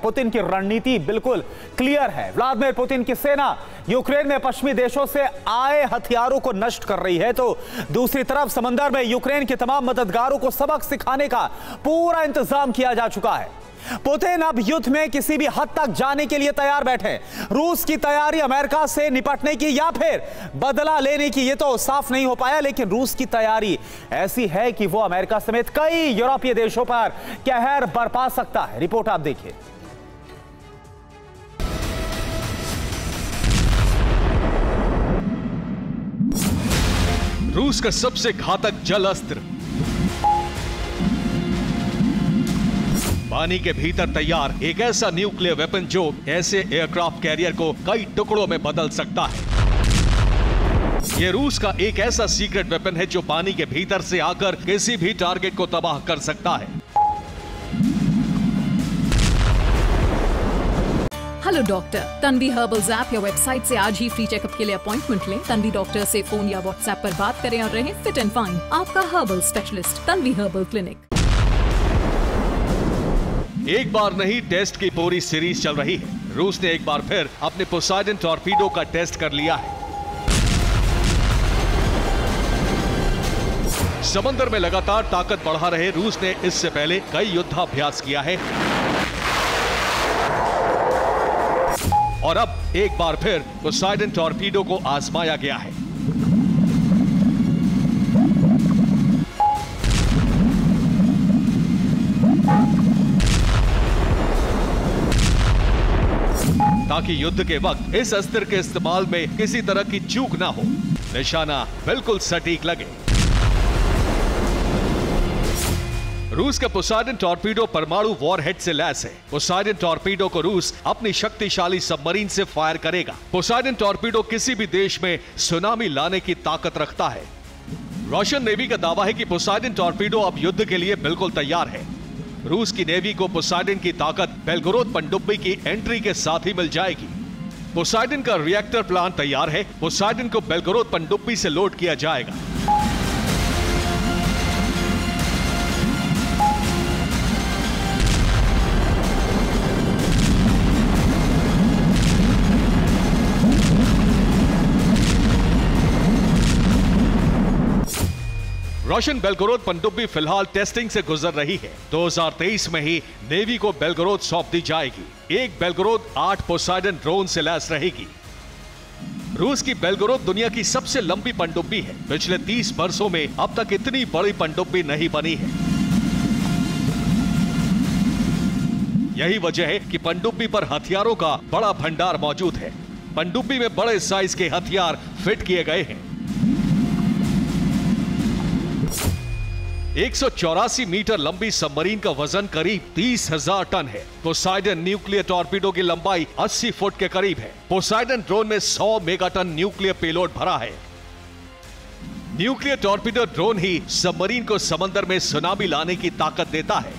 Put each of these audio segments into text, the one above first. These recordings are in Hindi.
पुतिन की रणनीति बिल्कुल क्लियर है। व्लादिमीर पुतिन की सेना यूक्रेन में पश्चिमी देशों से आए हथियारों को नष्ट कर रही है, तो दूसरी तरफ समंदर में यूक्रेन के तमाम मददगारों को सबक सिखाने का पूरा इंतजाम किया जा चुका है। पुतिन अब युद्ध में किसी भी हद तक जाने के लिए तैयार बैठे। रूस की तैयारी अमेरिका से निपटने की या फिर बदला लेने की, यह तो साफ नहीं हो पाया, लेकिन रूस की तैयारी ऐसी है कि वो अमेरिका समेत कई यूरोपीय देशों पर कहर बरपा सकता है। रिपोर्ट आप देखिए। रूस का सबसे घातक जल अस्त्र पानी के भीतर तैयार एक ऐसा न्यूक्लियर वेपन जो ऐसे एयरक्राफ्ट कैरियर को कई टुकड़ों में बदल सकता है। यह रूस का एक ऐसा सीक्रेट वेपन है जो पानी के भीतर से आकर किसी भी टारगेट को तबाह कर सकता है। Hello doctor, Tanvi herbals app या वेबसाइट से आज ही फ्री चेकअप के लिए अपॉइंटमेंट लें। तन्वी डॉक्टर से फोन या व्हाट्सएप पर बात करें और रहें फिट एंड फाइन। आपका herbal specialist Tanvi herbal clinic. एक बार नहीं, टेस्ट की पूरी सीरीज चल रही है। रूस ने एक बार फिर अपने पोसाइडन टॉर्पीडो का टेस्ट कर लिया है। समंदर में लगातार ताकत बढ़ा रहे रूस ने इससे पहले कई युद्धाभ्यास किया है और अब एक बार फिर पोसाइडन टॉर्पीडो को आजमाया गया है। ताकि युद्ध के वक्त इस अस्त्र के इस्तेमाल में किसी तरह की चूक ना हो, निशाना बिल्कुल सटीक लगे। रूस का पोसाइडन टॉर्पीडो परमाणु वॉरहेड से लैस है। पोसाइडन टॉर्पीडो को रूस अपनी शक्तिशाली सबमरीन से फायर करेगा। पोसाइडन टॉर्पीडो किसी भी देश में सुनामी लाने की ताकत रखता है। रशियन नेवी का दावा है कि पोसाइडन टॉर्पीडो अब युद्ध के लिए बिल्कुल तैयार है। रूस की नेवी को पोसाइडन की ताकत बेलगोरोद पनडुब्बी की एंट्री के साथ ही मिल जाएगी। पोसाइडन का रिएक्टर प्लांट तैयार है। पोसाइडन को बेलगोरोद पनडुब्बी से लोड किया जाएगा। रशियन बेलगोरोद पनडुब्बी फिलहाल टेस्टिंग से गुजर रही है। 2023 में ही नेवी को बेलगोरोद सौंप दी जाएगी। एक बेलगोरोद 8 पोसाइडन ड्रोन से लैस रहेगी। रूस की बेलगोरोद दुनिया की सबसे लंबी पनडुब्बी है। पिछले 30 वर्षों में अब तक इतनी बड़ी पनडुब्बी नहीं बनी है। यही वजह है कि पनडुब्बी पर हथियारों का बड़ा भंडार मौजूद है। पनडुब्बी में बड़े साइज के हथियार फिट किए गए हैं। 184 मीटर लंबी सबमरीन का वजन करीब 30,000 टन है। पोसाइडन न्यूक्लियर टॉर्पीडो की लंबाई 80 फुट के करीब है। पोसाइडन ड्रोन में 100 मेगाटन न्यूक्लियर पेलोड भरा है। न्यूक्लियर टॉर्पीडो ड्रोन ही सबमरीन को समंदर में सुनामी लाने की ताकत देता है।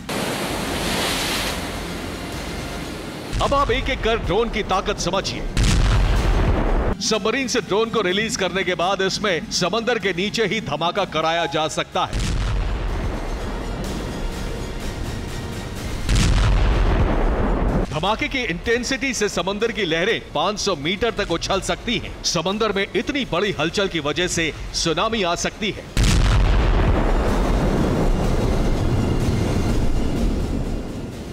अब आप एक एक कर ड्रोन की ताकत समझिए। सबमरीन से ड्रोन को रिलीज करने के बाद इसमें समंदर के नीचे ही धमाका कराया जा सकता है। धमाके की इंटेंसिटी से समंदर की लहरें 500 मीटर तक उछल सकती हैं। समंदर में इतनी बड़ी हलचल की वजह से सुनामी आ सकती है।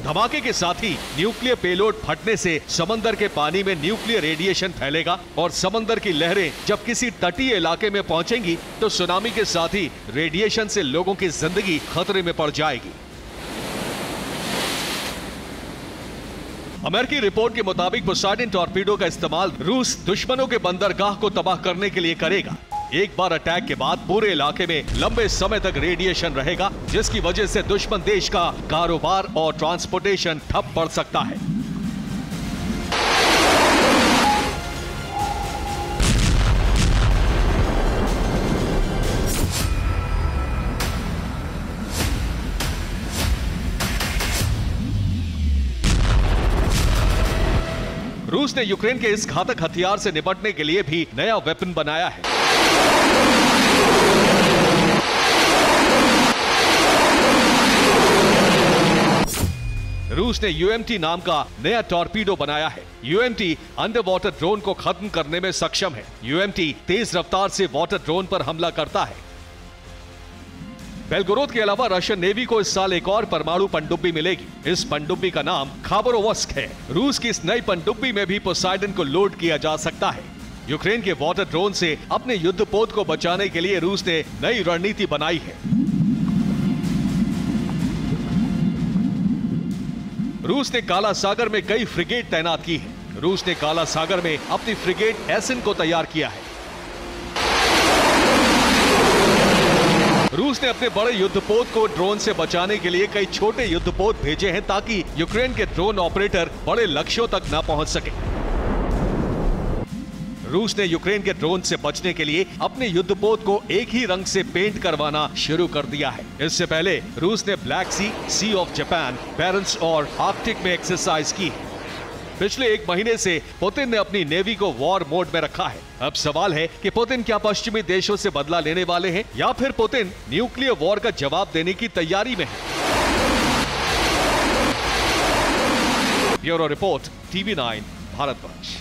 धमाके के साथ ही न्यूक्लियर पेलोड फटने से समंदर के पानी में न्यूक्लियर रेडिएशन फैलेगा और समंदर की लहरें जब किसी तटीय इलाके में पहुंचेंगी तो सुनामी के साथ ही रेडिएशन से लोगों की जिंदगी खतरे में पड़ जाएगी। अमेरिकी रिपोर्ट के मुताबिक पोसाइडन टॉर्पीडो का इस्तेमाल रूस दुश्मनों के बंदरगाह को तबाह करने के लिए करेगा। एक बार अटैक के बाद पूरे इलाके में लंबे समय तक रेडिएशन रहेगा, जिसकी वजह से दुश्मन देश का कारोबार और ट्रांसपोर्टेशन ठप पड़ सकता है। रूस ने यूक्रेन के इस घातक हथियार से निपटने के लिए भी नया वेपन बनाया है। रूस ने UMT नाम का नया टॉर्पीडो बनाया है। UMT अंडर वाटर ड्रोन को खत्म करने में सक्षम है। UMT तेज रफ्तार से वाटर ड्रोन पर हमला करता है। बेलगोरोद के अलावा रशियन नेवी को इस साल एक और परमाणु पनडुब्बी मिलेगी। इस पनडुब्बी का नाम खाबरोवस्क है। रूस की इस नई पनडुब्बी में भी पोसाइडन को लोड किया जा सकता है। यूक्रेन के वाटर ड्रोन से अपने युद्धपोत को बचाने के लिए रूस ने नई रणनीति बनाई है। रूस ने काला सागर में कई फ्रिगेट तैनात की है। रूस ने काला सागर में अपनी फ्रिगेट एसिन को तैयार किया है। रूस ने अपने बड़े युद्धपोत को ड्रोन से बचाने के लिए कई छोटे युद्धपोत भेजे हैं ताकि यूक्रेन के ड्रोन ऑपरेटर बड़े लक्ष्यों तक न पहुंच सके। रूस ने यूक्रेन के ड्रोन से बचने के लिए अपने युद्धपोत को एक ही रंग से पेंट करवाना शुरू कर दिया है। इससे पहले रूस ने Black Sea of Japan, Barents और आर्कटिक में एक्सरसाइज की है। पिछले एक महीने से पुतिन ने अपनी नेवी को वॉर मोड में रखा है। अब सवाल है कि पुतिन क्या पश्चिमी देशों से बदला लेने वाले हैं या फिर पुतिन न्यूक्लियर वॉर का जवाब देने की तैयारी में है। Bureau report, TV9 Bharatvarsh.